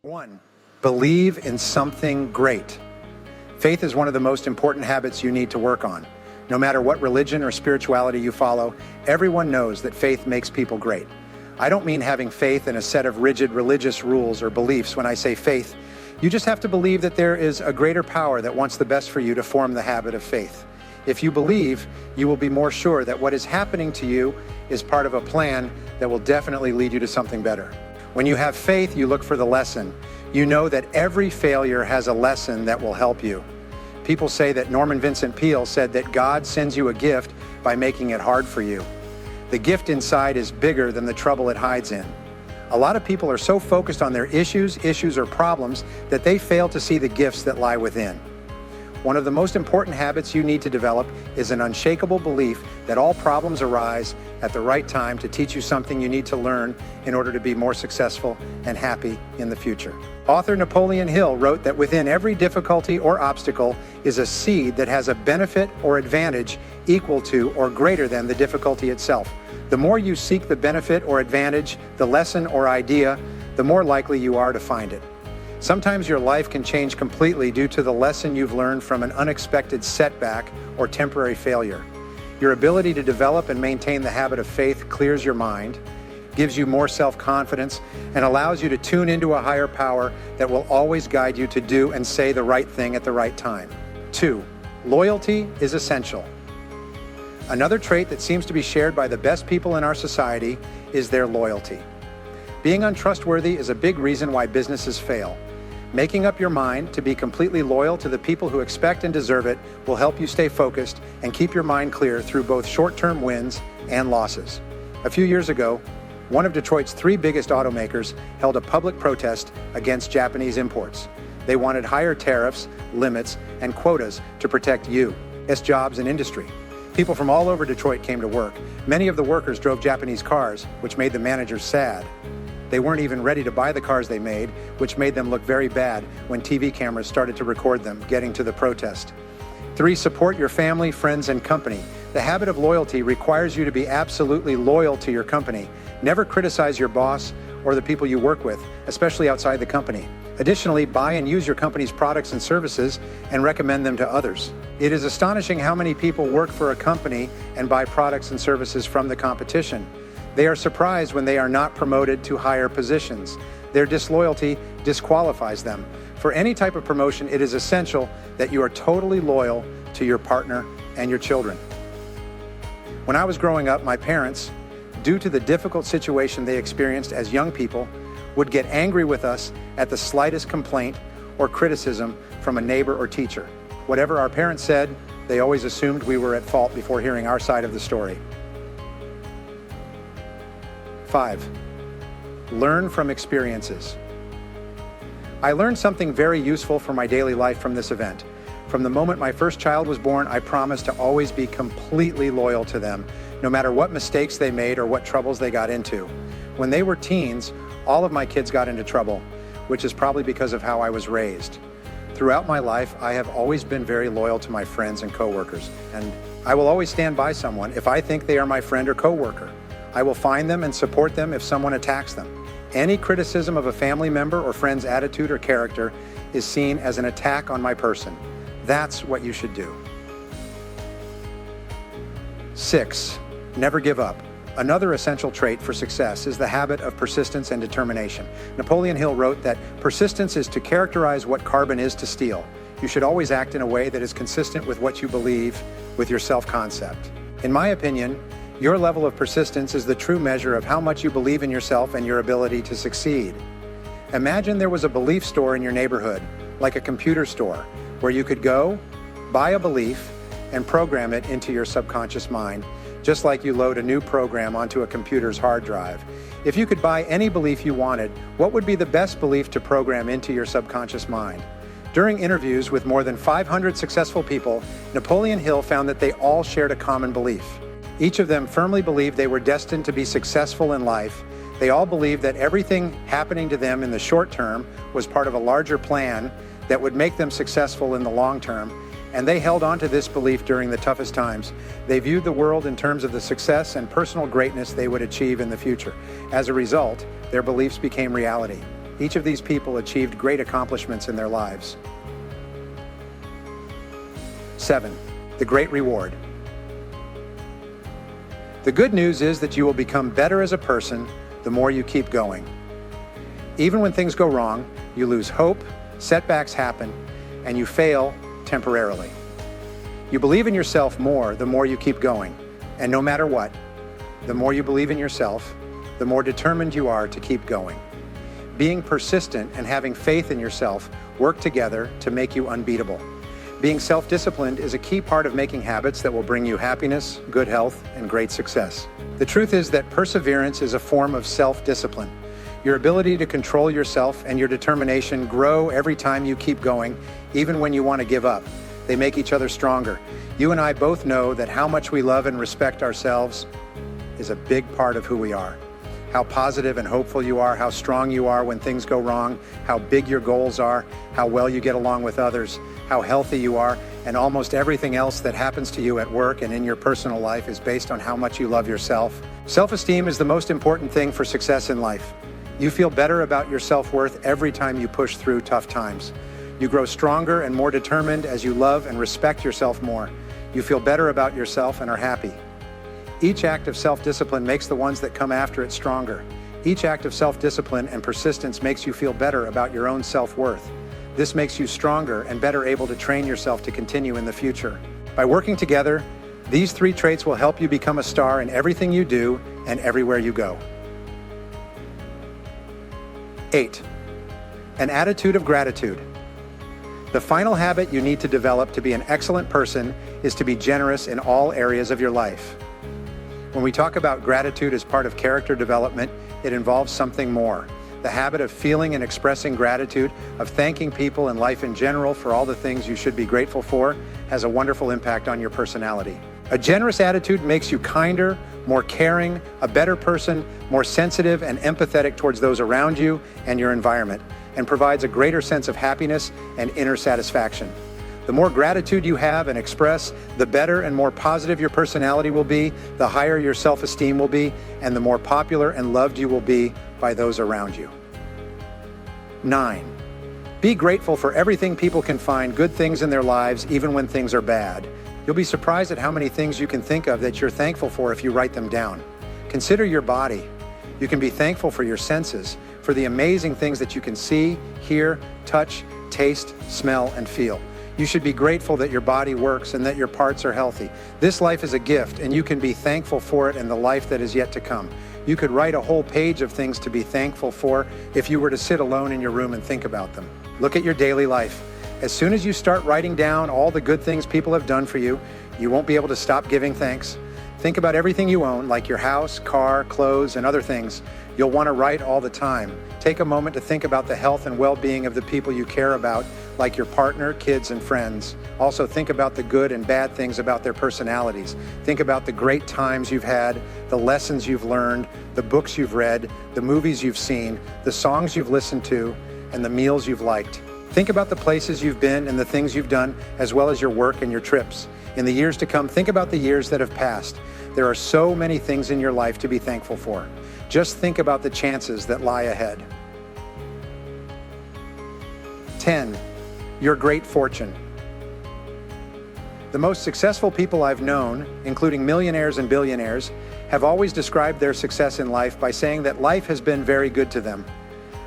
1. Believe in something great. Faith is one of the most important habits you need to work on. No matter what religion or spirituality you follow, everyone knows that faith makes people great. I don't mean having faith in a set of rigid religious rules or beliefs when I say faith. You just have to believe that there is a greater power that wants the best for you to form the habit of faith. If you believe, you will be more sure that what is happening to you is part of a plan that will definitely lead you to something better. When you have faith, you look for the lesson. You know that every failure has a lesson that will help you. People say that Norman Vincent Peale said that God sends you a gift by making it hard for you. The gift inside is bigger than the trouble it hides in. A lot of people are so focused on their issues or problems that they fail to see the gifts that lie within. One of the most important habits you need to develop is an unshakable belief that all problems arise at the right time to teach you something you need to learn in order to be more successful and happy in the future. Author Napoleon Hill wrote that within every difficulty or obstacle is a seed that has a benefit or advantage equal to or greater than the difficulty itself. The more you seek the benefit or advantage, the lesson or idea, the more likely you are to find it. Sometimes your life can change completely due to the lesson you've learned from an unexpected setback or temporary failure. Your ability to develop and maintain the habit of faith clears your mind, gives you more self-confidence, and allows you to tune into a higher power that will always guide you to do and say the right thing at the right time. 2. Loyalty is essential. Another trait that seems to be shared by the best people in our society is their loyalty. Being untrustworthy is a big reason why businesses fail. Making up your mind to be completely loyal to the people who expect and deserve it will help you stay focused and keep your mind clear through both short-term wins and losses. A few years ago, one of Detroit's 3 biggest automakers held a public protest against Japanese imports. They wanted higher tariffs, limits, and quotas to protect U.S. jobs and industry. People from all over Detroit came to work. Many of the workers drove Japanese cars, which made the managers sad. They weren't even ready to buy the cars they made, which made them look very bad when TV cameras started to record them getting to the protest. 3. Support your family, friends, and company. The habit of loyalty requires you to be absolutely loyal to your company. Never criticize your boss or the people you work with, especially outside the company. Additionally, buy and use your company's products and services and recommend them to others. It is astonishing how many people work for a company and buy products and services from the competition. They are surprised when they are not promoted to higher positions. Their disloyalty disqualifies them. For any type of promotion, it is essential that you are totally loyal to your partner and your children. When I was growing up, my parents, due to the difficult situation they experienced as young people, would get angry with us at the slightest complaint or criticism from a neighbor or teacher. Whatever our parents said, they always assumed we were at fault before hearing our side of the story. 5. Learn from experiences. I learned something very useful for my daily life from this event. From the moment my first child was born, I promised to always be completely loyal to them, no matter what mistakes they made or what troubles they got into. When they were teens, all of my kids got into trouble, which is probably because of how I was raised. Throughout my life, I have always been very loyal to my friends and coworkers, and I will always stand by someone if I think they are my friend or coworker. I will find them and support them if someone attacks them. Any criticism of a family member or friend's attitude or character is seen as an attack on my person. That's what you should do. 6. Never give up. Another essential trait for success is the habit of persistence and determination. Napoleon Hill wrote that persistence is to characterize what carbon is to steel. You should always act in a way that is consistent with what you believe, with your self-concept. In my opinion, your level of persistence is the true measure of how much you believe in yourself and your ability to succeed. Imagine there was a belief store in your neighborhood, like a computer store, where you could go, buy a belief, and program it into your subconscious mind, just like you load a new program onto a computer's hard drive. If you could buy any belief you wanted, what would be the best belief to program into your subconscious mind? During interviews with more than 500 successful people, Napoleon Hill found that they all shared a common belief. Each of them firmly believed they were destined to be successful in life. They all believed that everything happening to them in the short term was part of a larger plan that would make them successful in the long term, and they held on to this belief during the toughest times. They viewed the world in terms of the success and personal greatness they would achieve in the future. As a result, their beliefs became reality. Each of these people achieved great accomplishments in their lives. 7. The great reward. The good news is that you will become better as a person the more you keep going. Even when things go wrong, you lose hope, setbacks happen, and you fail temporarily. You believe in yourself more the more you keep going, and no matter what, the more you believe in yourself, the more determined you are to keep going. Being persistent and having faith in yourself work together to make you unbeatable. Being self-disciplined is a key part of making habits that will bring you happiness, good health, and great success. The truth is that perseverance is a form of self-discipline. Your ability to control yourself and your determination grow every time you keep going, even when you want to give up. They make each other stronger. You and I both know that how much we love and respect ourselves is a big part of who we are. How positive and hopeful you are, how strong you are when things go wrong, how big your goals are, how well you get along with others, how healthy you are, and almost everything else that happens to you at work and in your personal life is based on how much you love yourself. Self-esteem is the most important thing for success in life. You feel better about your self-worth every time you push through tough times. You grow stronger and more determined as you love and respect yourself more. You feel better about yourself and are happy. Each act of self-discipline makes the ones that come after it stronger. Each act of self-discipline and persistence makes you feel better about your own self-worth. This makes you stronger and better able to train yourself to continue in the future. By working together, these 3 traits will help you become a star in everything you do and everywhere you go. 8. An attitude of gratitude. The final habit you need to develop to be an excellent person is to be generous in all areas of your life. When we talk about gratitude as part of character development, it involves something more. The habit of feeling and expressing gratitude, of thanking people and life in general for all the things you should be grateful for, has a wonderful impact on your personality. A generous attitude makes you kinder, more caring, a better person, more sensitive and empathetic towards those around you and your environment, and provides a greater sense of happiness and inner satisfaction. The more gratitude you have and express, the better and more positive your personality will be, the higher your self-esteem will be, and the more popular and loved you will be by those around you. 9. Be grateful for everything. People can find good things in their lives even when things are bad. You'll be surprised at how many things you can think of that you're thankful for if you write them down. Consider your body. You can be thankful for your senses, for the amazing things that you can see, hear, touch, taste, smell, and feel. You should be grateful that your body works and that your parts are healthy. This life is a gift, and you can be thankful for it in the life that is yet to come. You could write a whole page of things to be thankful for if you were to sit alone in your room and think about them. Look at your daily life. As soon as you start writing down all the good things people have done for you, you won't be able to stop giving thanks. Think about everything you own, like your house, car, clothes, and other things. You'll want to write all the time. Take a moment to think about the health and well-being of the people you care about, like your partner, kids, and friends. Also think about the good and bad things about their personalities. Think about the great times you've had, the lessons you've learned, the books you've read, the movies you've seen, the songs you've listened to, and the meals you've liked. Think about the places you've been and the things you've done, as well as your work and your trips. In the years to come, think about the years that have passed. There are so many things in your life to be thankful for. Just think about the chances that lie ahead. 10. Your great fortune. The most successful people I've known, including millionaires and billionaires, have always described their success in life by saying that life has been very good to them.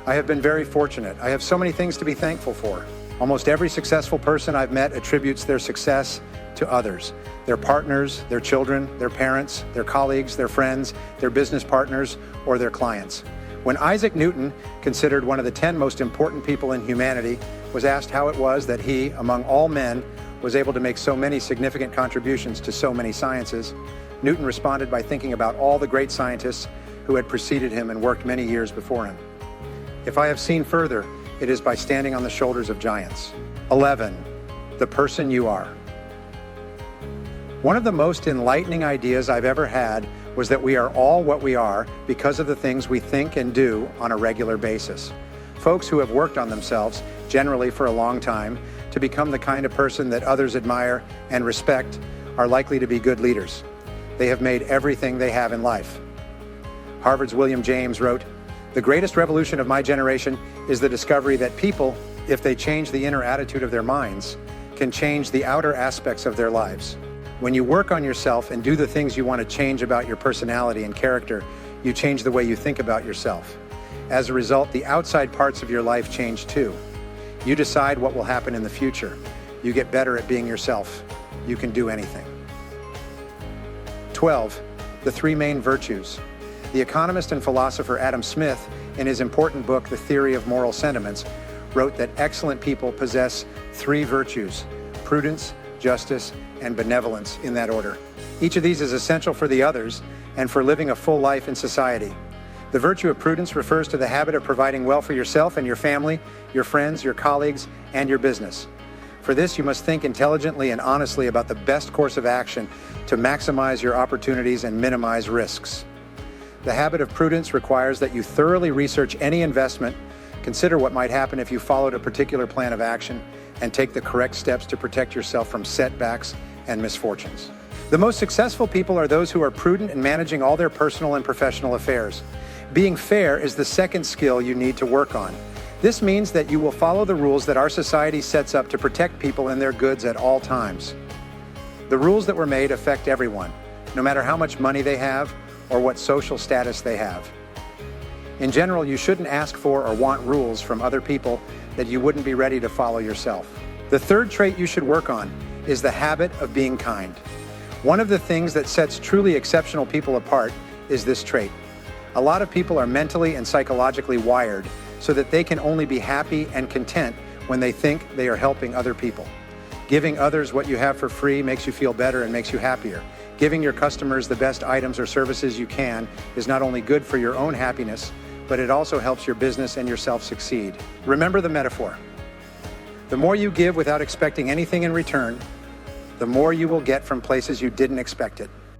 I have been very fortunate. I have so many things to be thankful for. Almost every successful person I've met attributes their success to others, their partners, their children, their parents, their colleagues, their friends, their business partners, or their clients. When Isaac Newton, considered one of the 10 most important people in humanity, was asked how it was that he, among all men, was able to make so many significant contributions to so many sciences, Newton responded by thinking about all the great scientists who had preceded him and worked many years before him. If I have seen further, it is by standing on the shoulders of giants. 11. The person you are. One of the most enlightening ideas I've ever had was that we are all what we are because of the things we think and do on a regular basis. Folks who have worked on themselves, generally for a long time, to become the kind of person that others admire and respect are likely to be good leaders. They have made everything they have in life. Harvard's William James wrote, The greatest revolution of my generation is the discovery that people, if they change the inner attitude of their minds, can change the outer aspects of their lives. When you work on yourself and do the things you want to change about your personality and character, you change the way you think about yourself. As a result, the outside parts of your life change too. You decide what will happen in the future. You get better at being yourself. You can do anything. 12. The three main virtues. The economist and philosopher Adam Smith, in his important book, The Theory of Moral Sentiments, wrote that excellent people possess three virtues: prudence, justice, and benevolence, in that order. Each of these is essential for the others and for living a full life in society. The virtue of prudence refers to the habit of providing well for yourself and your family, your friends, your colleagues, and your business. For this, you must think intelligently and honestly about the best course of action to maximize your opportunities and minimize risks. The habit of prudence requires that you thoroughly research any investment, consider what might happen if you followed a particular plan of action, and take the correct steps to protect yourself from setbacks and misfortunes. The most successful people are those who are prudent in managing all their personal and professional affairs. Being fair is the second skill you need to work on. This means that you will follow the rules that our society sets up to protect people and their goods at all times. The rules that were made affect everyone, no matter how much money they have or what social status they have. In general, you shouldn't ask for or want rules from other people that you wouldn't be ready to follow yourself. The third trait you should work on is the habit of being kind. One of the things that sets truly exceptional people apart is this trait. A lot of people are mentally and psychologically wired so that they can only be happy and content when they think they are helping other people. Giving others what you have for free makes you feel better and makes you happier. Giving your customers the best items or services you can is not only good for your own happiness, but it also helps your business and yourself succeed. Remember the metaphor. The more you give without expecting anything in return, the more you will get from places you didn't expect it.